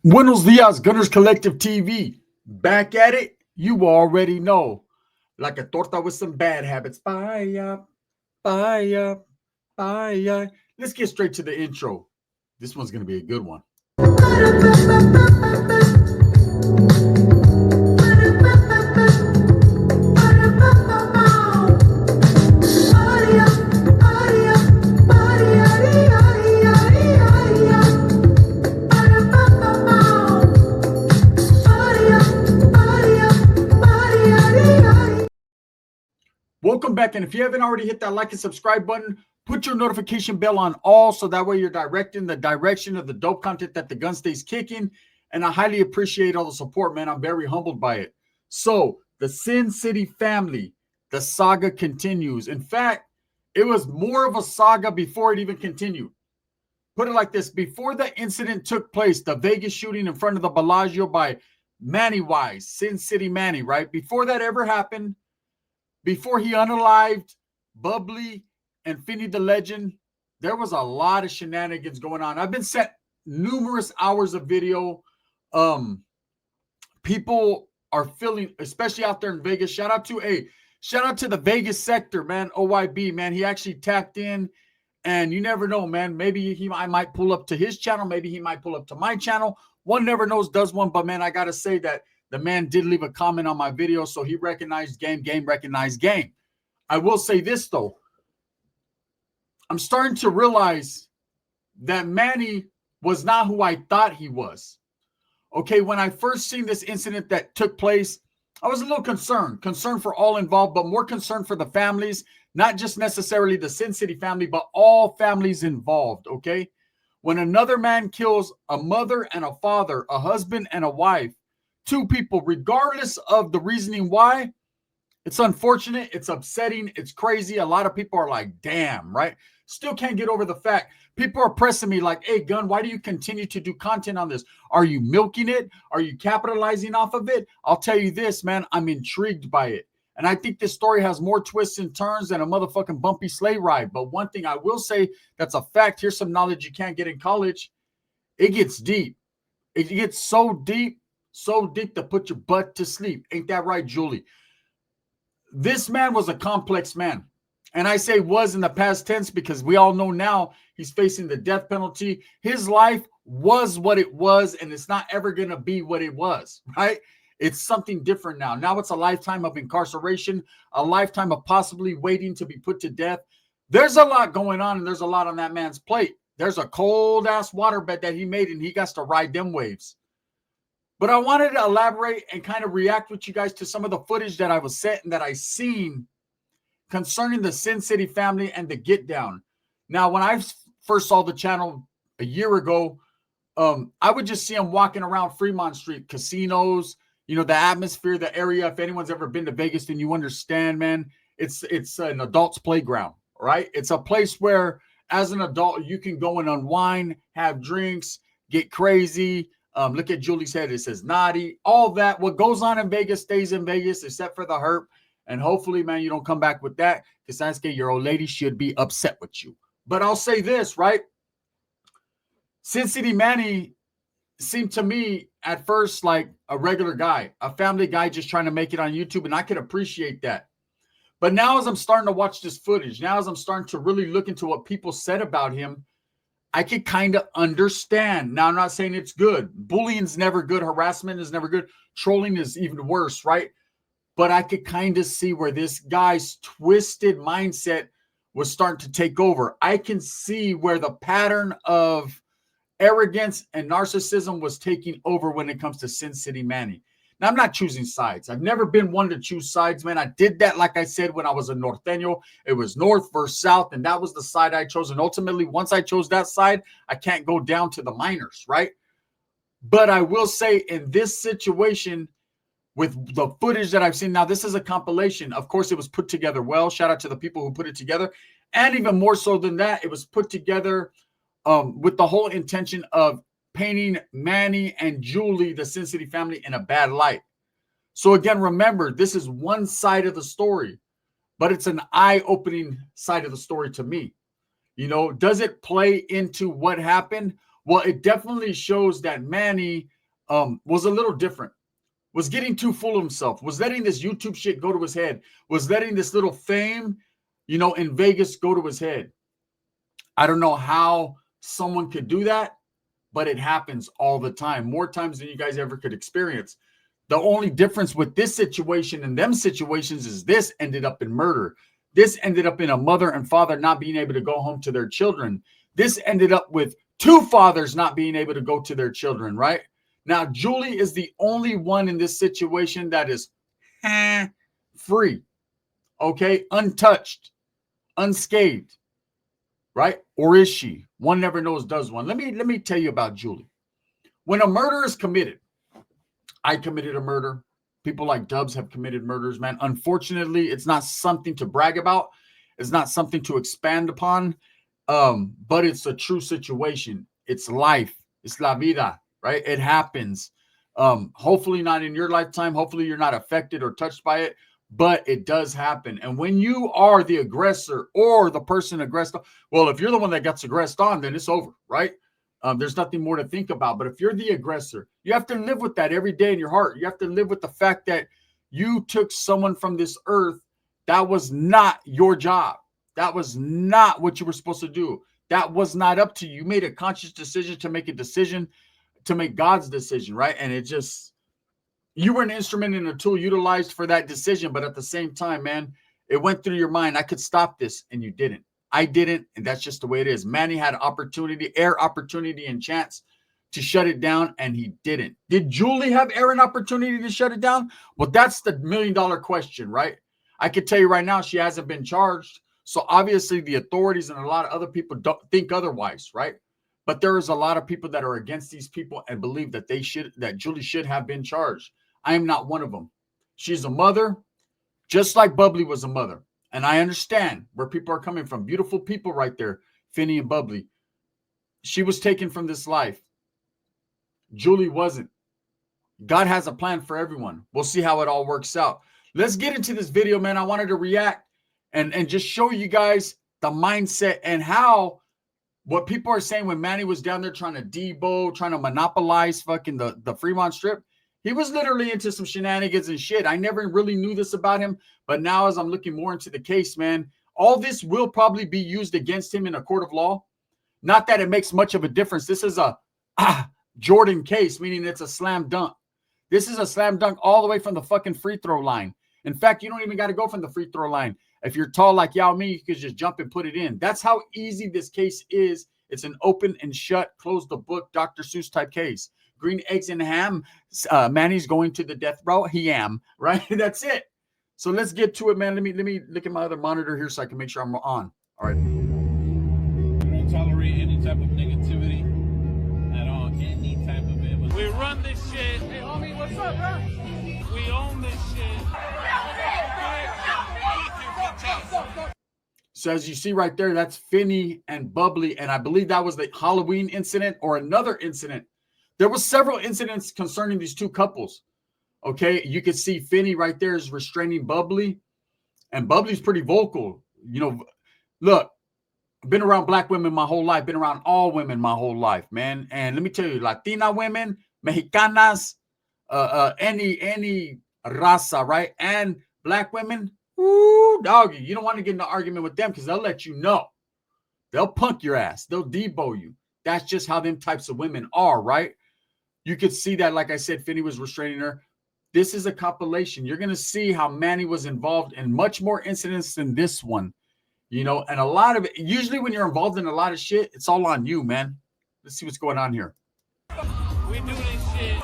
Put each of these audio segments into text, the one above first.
Buenos dias, Gunners Collective TV. Back at it, you already know. Like a torta with some bad habits. Bye, bye, bye. Let's get straight to the intro. This one's going to be a good one. Welcome back. And if you haven't already hit that like and subscribe button, put your notification bell on all so that way you're directing the direction of the dope content that the gun stays kicking. And I highly appreciate all the support, man. I'm very humbled by it. So, the Sin City family, the saga continues. In fact, it was more of a saga before it even continued. Put it like this: before the incident took place, the Vegas shooting in front of the Bellagio by Manny Wise, Sin City Manny, right? Before that ever happened, before he unalived Bubbly and Finny the Legend, there was a lot of shenanigans going on. I've been sent numerous hours of video. People are feeling, especially out there in Vegas. Shout out to the Vegas sector, man. OYB, man. He actually tapped in, and you never know, man. Maybe I might pull up to his channel. Maybe he might pull up to my channel. One never knows, does one. But man, I gotta say that the man did leave a comment on my video, so he recognized game recognized game. I will say this, though. I'm starting to realize that Manny was not who I thought he was. Okay, when I first seen this incident that took place, I was a little concerned for all involved, but more concerned for the families, not just necessarily the Sin City family, but all families involved, okay? When another man kills a mother and a father, a husband and a wife, two people, regardless of the reasoning why, it's unfortunate, it's upsetting, it's crazy. A lot of people are like, damn, right? Still can't get over the fact. People are pressing me like, hey, Gun, why do you continue to do content on this? Are you milking it? Are you capitalizing off of it? I'll tell you this, man, I'm intrigued by it. And I think this story has more twists and turns than a motherfucking bumpy sleigh ride. But one thing I will say that's a fact, here's some knowledge you can't get in college. It gets deep. It gets so deep to put your butt to sleep. Ain't that right, Julie? This man was a complex man. And I say was in the past tense because we all know now he's facing the death penalty. His life was what it was, and it's not ever going to be what it was, right? It's something different now. Now it's a lifetime of incarceration, a lifetime of possibly waiting to be put to death. There's a lot going on, and there's a lot on that man's plate. There's a cold-ass waterbed that he made, and he got to ride them waves. But I wanted to elaborate and kind of react with you guys to some of the footage that I was sent and that I seen concerning the Sin City family and the Get Down. Now, when I first saw the channel a year ago, I would just see them walking around Fremont Street, casinos, you know, the atmosphere, the area. If anyone's ever been to Vegas, then you understand, man. It's an adult's playground, right? It's a place where, as an adult, you can go and unwind, have drinks, get crazy. Look at Julie's head. It says naughty. All that. What goes on in Vegas stays in Vegas, except for the herp. And hopefully, man, you don't come back with that, because Sasuke, your old lady should be upset with you. But I'll say this, right? Sin City Manny seemed to me at first like a regular guy, a family guy just trying to make it on YouTube, and I could appreciate that. But now as I'm starting to watch this footage, now as I'm starting to really look into what people said about him, I could kind of understand. Now, I'm not saying it's good. Bullying's never good. Harassment is never good. Trolling is even worse, right? But I could kind of see where this guy's twisted mindset was starting to take over. I can see where the pattern of arrogance and narcissism was taking over when it comes to Sin City Manny. Now, I'm not choosing sides. I've never been one to choose sides, man. I did that, like I said, when I was a Norteño. It was North versus South, and that was the side I chose. And ultimately, once I chose that side, I can't go down to the minors, right? But I will say in this situation, with the footage that I've seen, now this is a compilation. Of course, it was put together well. Shout out to the people who put it together. And even more so than that, it was put together with the whole intention of painting Manny and Julie, the Sin City family, in a bad light. So again, remember, this is one side of the story, but it's an eye-opening side of the story to me. You know, does it play into what happened? Well, it definitely shows that Manny was a little different, was getting too full of himself, was letting this YouTube shit go to his head, was letting this little fame, in Vegas go to his head. I don't know how someone could do that, but it happens all the time, more times than you guys ever could experience. The only difference with this situation and them situations is this ended up in murder. This ended up in a mother and father not being able to go home to their children. This ended up with two fathers not being able to go to their children, right? Now, Julie is the only one in this situation that is free, okay? Untouched, unscathed, right? Or is she? One never knows, does one. Let me tell you about Julie. When a murder is committed, I committed a murder. People like Dubs have committed murders, man. Unfortunately, it's not something to brag about. It's not something to expand upon. But it's a true situation. It's life. It's la vida, right? It happens. Hopefully not in your lifetime. Hopefully you're not affected or touched by it, but it does happen. And when you are the aggressor or the person aggressed, well, if you're the one that gets aggressed on, then it's over, right? There's nothing more to think about. But if you're the aggressor, you have to live with that every day in your heart. You have to live with the fact that you took someone from this earth. That was not your job. That was not what you were supposed to do. That was not up to you. You made a conscious decision to make a decision, to make God's decision, right? And it just, you were an instrument and a tool utilized for that decision. But at the same time, man, it went through your mind, I could stop this, and you didn't. I didn't, and that's just the way it is. Manny had opportunity, opportunity, and chance to shut it down, and he didn't. Did Julie have air and opportunity to shut it down? Well, that's the $1 million question, right? I could tell you right now, she hasn't been charged. So obviously the authorities and a lot of other people don't think otherwise, right? But there is a lot of people that are against these people and believe that that Julie should have been charged. I am not one of them. She's a mother, just like Bubbly was a mother. And I understand where people are coming from. Beautiful people right there, Finney and Bubbly. She was taken from this life. Julie wasn't. God has a plan for everyone. We'll see how it all works out. Let's get into this video, man. I wanted to react and just show you guys the mindset and how what people are saying when Manny was down there trying to debo, trying to monopolize fucking the Fremont Strip. He was literally into some shenanigans and shit. I never really knew this about him, but now as I'm looking more into the case, man, all this will probably be used against him in a court of law. Not that it makes much of a difference. This is a Jordan case, meaning it's a slam dunk. This is a slam dunk all the way from the fucking free throw line. In fact, you don't even got to go from the free throw line. If you're tall like Yao Ming, you could just jump and put it in. That's how easy this case is. It's an open and shut, close the book, Dr. Seuss type case. Green eggs and ham. Manny's going to the death row. He am, right? That's it. So let's get to it, man. Let me look at my other monitor here so I can make sure I'm on. All right. We don't tolerate any type of negativity at all. Any type of it. We run this shit. Hey, homie, what's up, bro? We own this shit. So as you see right there, that's Finney and Bubbly. And I believe that was the Halloween incident or another incident. There was several incidents concerning these two couples. Okay, you can see Finney right there is restraining Bubbly. And Bubbly's pretty vocal. Look, I've been around black women my whole life. Been around all women my whole life, man. And let me tell you, Latina women, Mexicanas, any raza, right? And black women, woo, doggy. You don't want to get in an argument with them because they'll let you know. They'll punk your ass. They'll debo you. That's just how them types of women are, right? You could see that, like I said, Finney was restraining her. This is a compilation. You're going to see how Manny was involved in much more incidents than this one. And a lot of it, usually when you're involved in a lot of shit, it's all on you, man. Let's see what's going on here. We do this shit.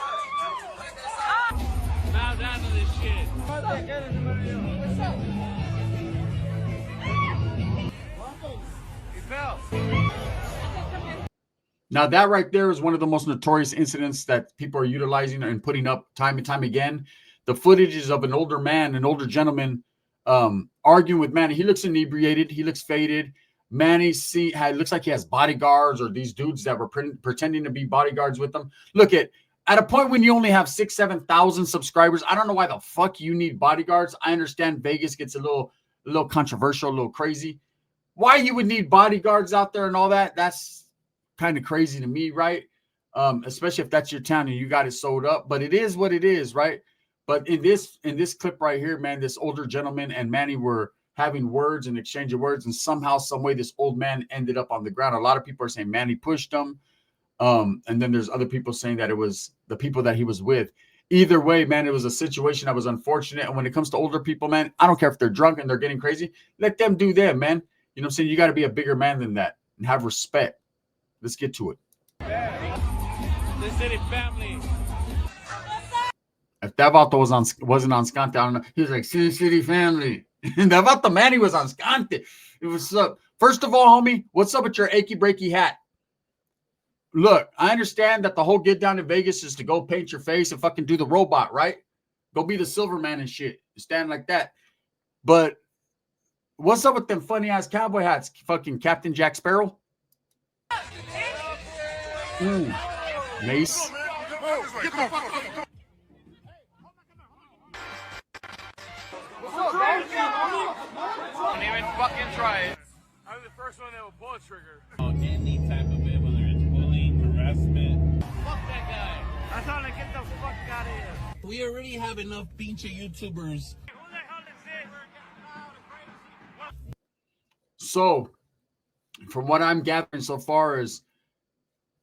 Bow down to this shit. What's up? He fell. Now, that right there is one of the most notorious incidents that people are utilizing and putting up time and time again. The footage is of an older man, an older gentleman, arguing with Manny. He looks inebriated. He looks faded. Manny looks like he has bodyguards or these dudes that were pretending to be bodyguards with him. Look at a point when you only have 6,000, 7,000 subscribers. I don't know why the fuck you need bodyguards. I understand Vegas gets a little controversial, a little crazy. Why you would need bodyguards out there and all that? That's kind of crazy to me, right? Especially if that's your town and you got it sold up. But it is what it is, right? But in this clip right here, man, this older gentleman and Manny were having words and exchange of words, and somehow, some way, this old man ended up on the ground. A lot of people are saying Manny pushed him, and then there's other people saying that it was the people that he was with. Either way, man, it was a situation that was unfortunate. And when it comes to older people, man, I don't care if they're drunk and they're getting crazy. Let them do them, man. You know what I'm saying? You got to be a bigger man than that and have respect. Let's get to it. Sincity family. If that vato wasn't on Scante, I don't know. He was like, Sincity family. And that vato Manny was on Scante. It was up. First of all, homie, what's up with your achy breaky hat? Look, I understand that the whole get down to Vegas is to go paint your face and fucking do the robot, right? Go be the silver man and shit. Stand like that. But what's up with them funny ass cowboy hats? Fucking Captain Jack Sparrow? Mace. Don't even fucking try it. I'm the first one that will pull a trigger. Any type of it, whether it's bullying, harassment. Fuck that guy. I thought to get the fuck out of here. We already have enough pinche YouTubers. Who the hell is this? So, from what I'm gathering so far is,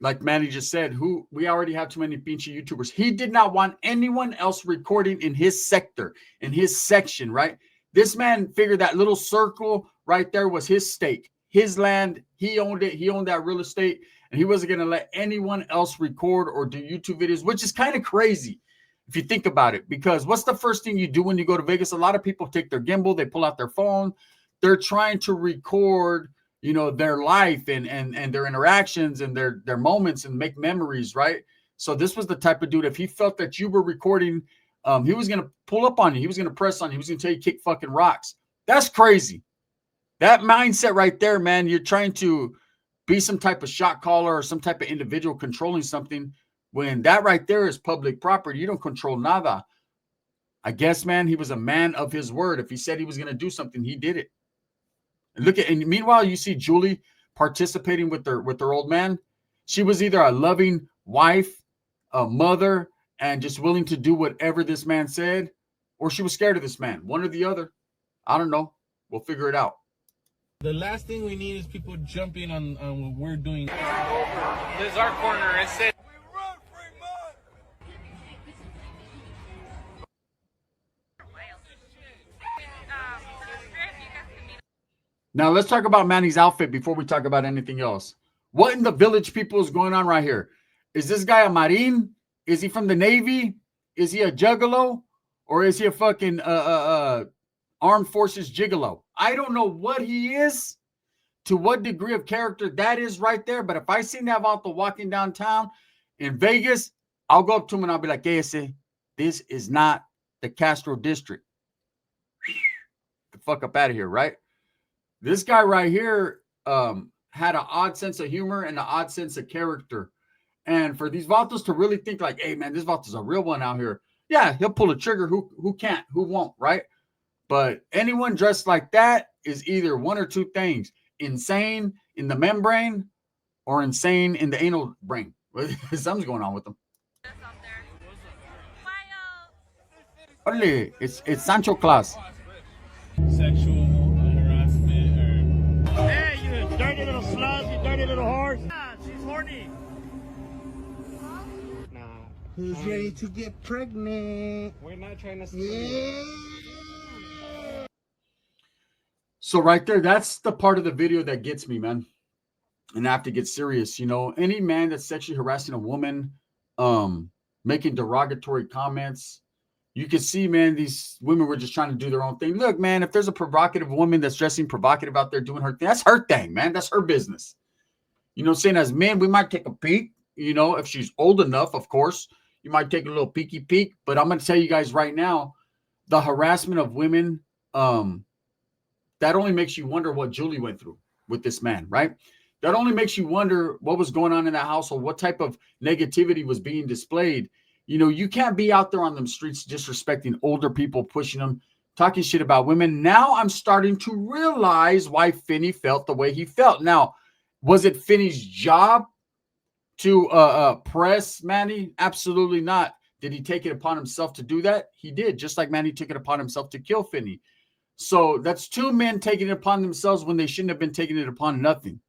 like Manny just said, we already have too many pinche YouTubers. He did not want anyone else recording in his sector, in his section, right? This man figured that little circle right there was his stake, his land. He owned it. He owned that real estate, and he wasn't going to let anyone else record or do YouTube videos, which is kind of crazy if you think about it, because what's the first thing you do when you go to Vegas? A lot of people take their gimbal, they pull out their phone, they're trying to record, you know, their life and their interactions and their moments and make memories, right? So this was the type of dude, if he felt that you were recording, he was going to pull up on you. He was going to press on you. He was going to tell you kick fucking rocks. That's crazy. That mindset right there, man, you're trying to be some type of shot caller or some type of individual controlling something when that right there is public property. You don't control nada. I guess, man, he was a man of his word. If he said he was going to do something, he did it. And look at, and meanwhile, you see Julie participating with their old man. She was either a loving wife, a mother, and just willing to do whatever this man said, or she was scared of this man. One or the other. I don't know. We'll figure it out. The last thing we need is people jumping on what we're doing. This is our corner. It says we run Fremont. Now, let's talk about Manny's outfit before we talk about anything else. What in the village people is going on right here? Is this guy a Marine? Is he from the Navy? Is he a juggalo? Or is he a fucking armed forces gigolo? I don't know what he is, to what degree of character that is right there. But if I seen that vato walking downtown in Vegas, I'll go up to him and I'll be like, hey, this is not the Castro district. The fuck up out of here, right? This guy right here had an odd sense of humor and an odd sense of character. And for these vatos to really think like, hey, man, this vato's a real one out here. Yeah, he'll pull a trigger. Who can't? Who won't, right? But anyone dressed like that is either one or two things: insane in the membrane or insane in the anal brain. Something's going on with them. It's Sancho Claus. Sexual harassment or... Hey, you dirty little slut, you dirty little horse. Ah, she's horny. Nah. Who's ready to get pregnant? We're not trying to Yeah. So right there, that's the part of the video that gets me, man. And I have to get serious. You know, any man that's sexually harassing a woman, making derogatory comments, you can see, man, these women were just trying to do their own thing. Look, man, if there's a provocative woman that's dressing provocative out there doing her thing, that's her thing, man. That's her business. You know what I'm saying? As men, we might take a peek. You know, if she's old enough, of course, you might take a little peeky peek. But I'm going to tell you guys right now, the harassment of women, that only makes you wonder what Julie went through with this man, right? That only makes you wonder what was going on in that household, what type of negativity was being displayed. You know, you can't be out there on them streets disrespecting older people, pushing them, talking shit about women. Now I'm starting to realize why Finney felt the way he felt. Now, was it Finney's job to press Manny? Absolutely not. Did he take it upon himself to do that? He did, just like Manny took it upon himself to kill Finney. So that's two men taking it upon themselves when they shouldn't have been taking it upon nothing.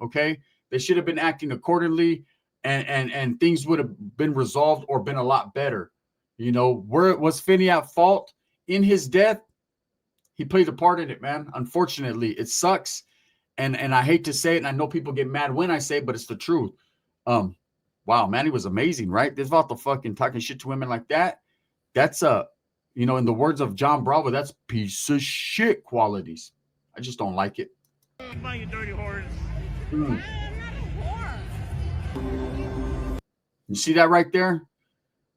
Okay, they should have been acting accordingly, and things would have been resolved or been a lot better. You know, where was Finney at fault in his death? He played a part in it, man. Unfortunately, it sucks, and I hate to say it, and I know people get mad when I say it, but it's the truth. Wow, Manny was amazing, right? This about the fucking talking shit to women like that. That's you know, in the words of John Bravo, that's piece of shit qualities. I just don't like it. You dirty whores. Mm. You see that right there?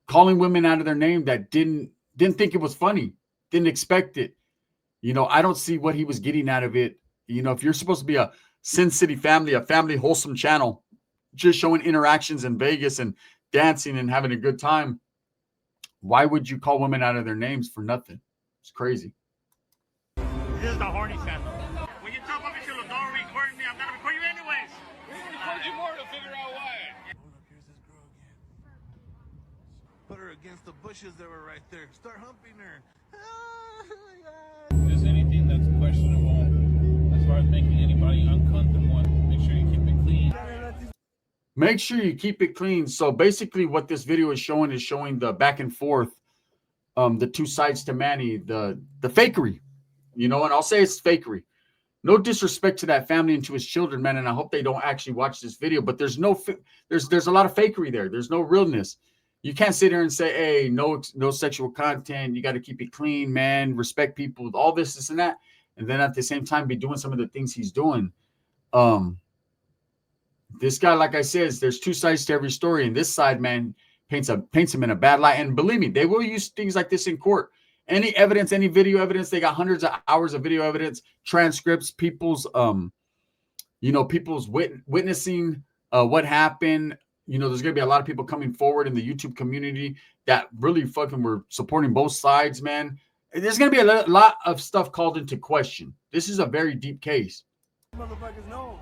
Calling women out of their name that didn't think it was funny, didn't expect it. You know, I don't see what he was getting out of it. You know, if you're supposed to be a Sincity family, a family wholesome channel, just showing interactions in Vegas and dancing and having a good time, why would you call women out of their names for nothing? It's crazy. This is the horny channel. When you talk about me, don't record me. I'm gonna record you anyways. We'll record you more to figure out why. Hold up, here's this girl again. Put her against the bushes that were right there. Start humping her. If there's anything that's questionable as far as making anybody uncomfortable, make sure you keep it clean. Make sure you keep it clean. So basically what this video is showing the back and forth, the two sides to Manny, the fakery, you know, and I'll say it's fakery. No disrespect to that family and to his children, man, and I hope they don't actually watch this video, but there's a lot of fakery there. There's no realness. You can't sit here and say, hey, no sexual content. You got to keep it clean, man. Respect people, all this and that. And then at the same time, be doing some of the things he's doing. This guy, like I said, there's two sides to every story. And this side, man, paints him in a bad light. And believe me, they will use things like this in court. Any evidence, any video evidence, they got hundreds of hours of video evidence, transcripts, people's witnessing what happened. You know, there's going to be a lot of people coming forward in the YouTube community that really fucking were supporting both sides, man. There's going to be a lot of stuff called into question. This is a very deep case. Motherfuckers know.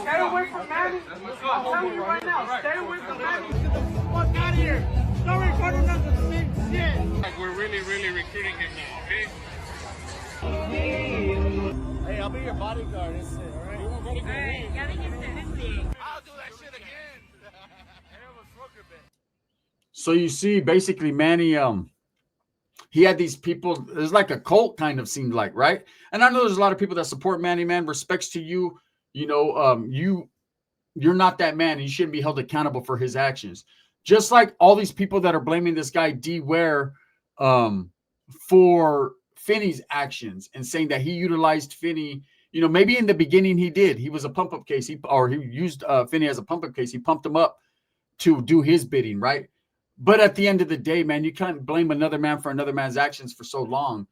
Stay away from Manny. I'm telling you right now, stay away from Manny. Get the fuck out of here. Don't record another same shit. Like we're really recruiting him now, okay? Hey, I'll be your bodyguard. That's it, all right? You want bodyguard? Hey, ya dijiste Manny. I'll do that shit again. So you see, basically, Manny, he had these people. It's like a cult kind of seemed like, right? And I know there's a lot of people that support Manny, man. Respects to you. You know, you're not that man. And you shouldn't be held accountable for his actions. Just like all these people that are blaming this guy D Ware for Finney's actions and saying that he utilized Finney. You know, maybe in the beginning he did. He was a pump-up case. He used Finney as a pump-up case. He pumped him up to do his bidding, right? But at the end of the day, man, you can't blame another man for another man's actions for so long.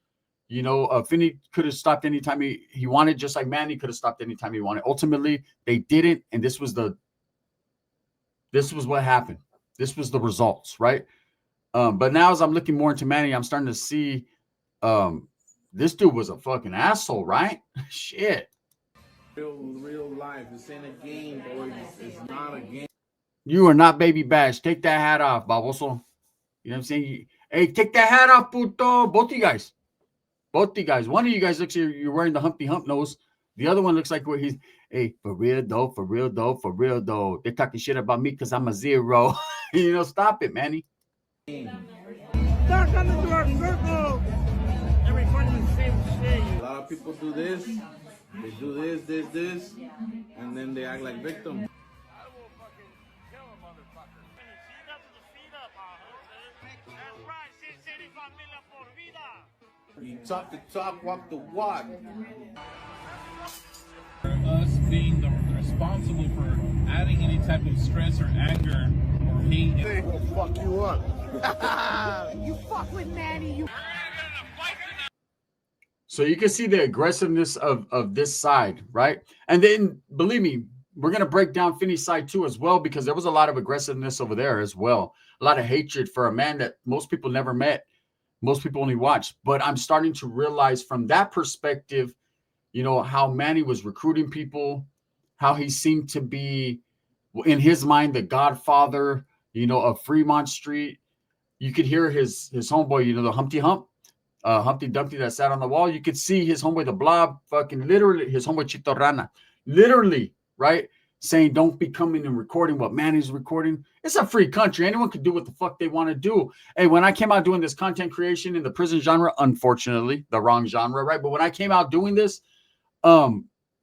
You know, Finney could have stopped anytime he wanted, just like Manny could have stopped anytime he wanted. Ultimately, they didn't, and this was what happened. This was the results, right? But now as I'm looking more into Manny, I'm starting to see this dude was a fucking asshole, right? Shit. Real life. This ain't a game, boys. It's not a game. You are not Baby Bash. Take that hat off, baboso. You know what I'm saying? Hey, take that hat off, puto. Both of you guys. One of you guys looks like you're wearing the Humpty Hump nose. The other one looks like where he's, hey, for real though. They're talking shit about me because I'm a zero. You know, stop it, Manny. Start coming to our circle. They're recording the same shit. A lot of people do this. They do this, and then they act like victims. You talk the talk, walk the walk. For us being responsible for adding any type of stress or anger or hate. We'll fuck you up. You fuck with Manny, you. So you can see the aggressiveness of this side, right? And then, believe me, we're going to break down Finney's side too as well, because there was a lot of aggressiveness over there as well. A lot of hatred for a man that most people never met. Most people only watched. But I'm starting to realize from that perspective, you know, how Manny was recruiting people, how he seemed to be in his mind, the godfather, you know, of Fremont Street. You could hear his homeboy, you know, the Humpty Dumpty that sat on the wall. You could see his homeboy, the Blob, fucking literally, his homeboy Chito Rana, literally, right? Saying, don't be coming and recording what Manny's recording. It's a free country. Anyone can do what the fuck they want to do. Hey, when I came out doing this content creation in the prison genre, unfortunately, the wrong genre, right? But when I came out doing this, a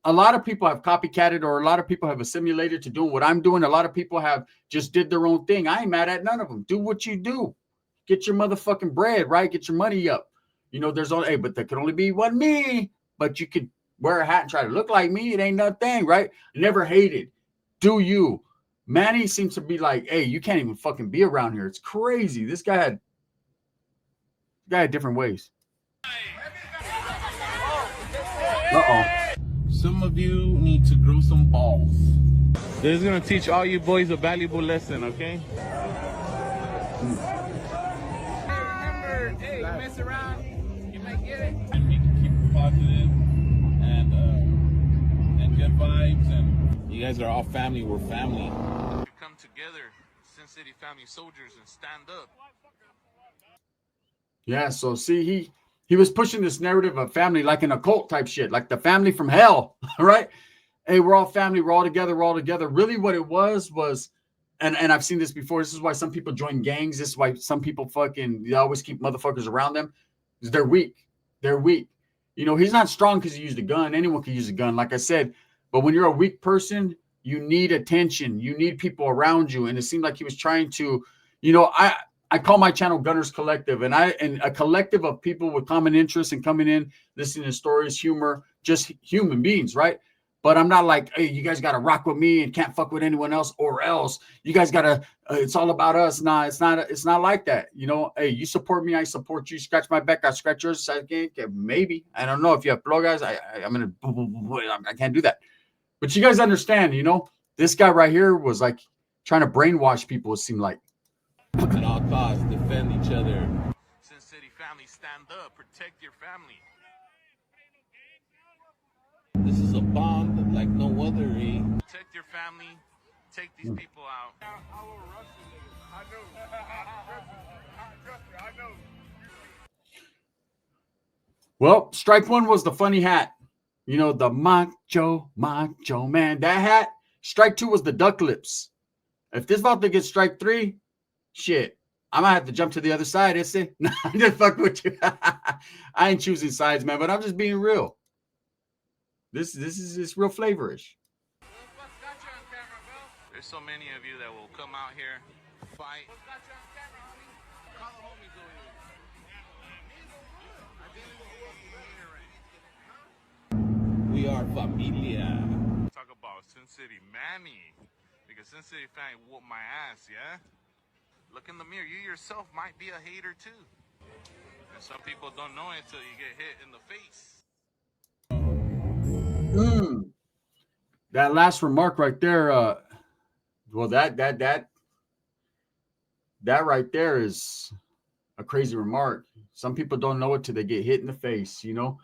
lot of people have copycatted, or a lot of people have assimilated to doing what I'm doing. A lot of people have just did their own thing. I ain't mad at none of them. Do what you do. Get your motherfucking bread, right? Get your money up. You know, there's only, hey, but there could only be one me. But you could wear a hat and try to look like me. It ain't nothing, right? Never hated. Do you? Manny seems to be like, hey, you can't even fucking be around here. It's crazy. This guy had different ways. Uh-oh. Some of you need to grow some balls. This is gonna teach all you boys a valuable lesson, okay? Remember, hey, you mess around, you might get it. And we can keep it positive and good vibes, and you guys are all family. We're family. We come together, Sincity family soldiers, and stand up. Yeah, so see, he was pushing this narrative of family like an occult type shit, like the family from hell, right? Hey, we're all family, we're all together, we're all together. Really what it was, and I've seen this before. This is why some people join gangs. This is why some people they always keep motherfuckers around them. Is they're weak. They're weak. You know, he's not strong because he used a gun. Anyone can use a gun, like I said. But when you're a weak person, you need attention. You need people around you. And it seemed like he was trying to, you know, I call my channel Gunners Collective, and a collective of people with common interests and coming in, listening to stories, humor, just human beings, right? But I'm not like, hey, you guys got to rock with me and can't fuck with anyone else, or else you guys got to, it's all about us. Nah, it's not like that. You know, hey, you support me, I support you. Scratch my back, I scratch yours. Maybe. I don't know if you have blow guys. I can't do that. But you guys understand, you know, this guy right here was like trying to brainwash people, it seemed like. At all costs, defend each other. Sincity family, stand up, protect your family. This is a bond like no other, eh? Protect your family, take these people out. Well, strike one was the funny hat. You know, the macho man. That hat. Strike two was the duck lips. If this about to get strike three, shit, I might have to jump to the other side. Is it? Nah, I'm just fucking with you. I ain't choosing sides, man, but I'm just being real. This is real flavorish. There's so many of you that will come out here, fight. Call the homies over here. We are familia. Talk about Sincity Manny, because Sincity family whooped my ass, yeah? Look in the mirror. You yourself might be a hater too. And some people don't know it until you get hit in the face. That last remark right there, well, that right there is a crazy remark. Some people don't know it till they get hit in the face, you know.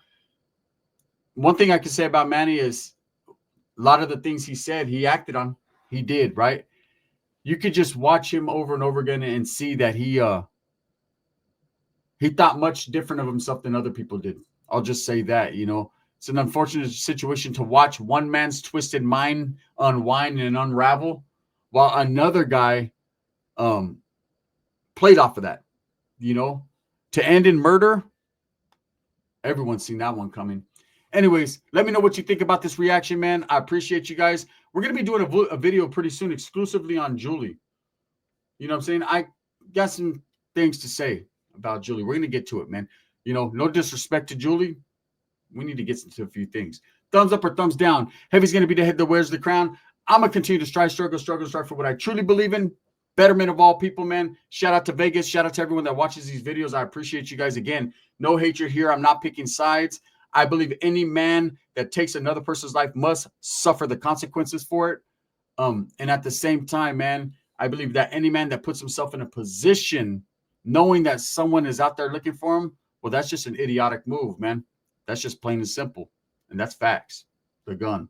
One thing I can say about Manny is a lot of the things he said, he acted on. He did, right? You could just watch him over and over again and see that he thought much different of himself than other people did. I'll just say that, you know. It's an unfortunate situation to watch one man's twisted mind unwind and unravel while another guy played off of that, you know. To end in murder, everyone's seen that one coming. Anyways, let me know what you think about this reaction, man. I appreciate you guys. We're going to be doing a video pretty soon exclusively on Julie. You know what I'm saying? I got some things to say about Julie. We're going to get to it, man. You know, no disrespect to Julie. We need to get into a few things. Thumbs up or thumbs down. Heavy's going to be the head that wears the crown. I'm going to continue to strive for what I truly believe in. Betterment of all people, man. Shout out to Vegas. Shout out to everyone that watches these videos. I appreciate you guys. Again, no hatred here. I'm not picking sides. I believe any man that takes another person's life must suffer the consequences for it. And at the same time, man, I believe that any man that puts himself in a position knowing that someone is out there looking for him, well, that's just an idiotic move, man. That's just plain and simple. And that's facts. The gun.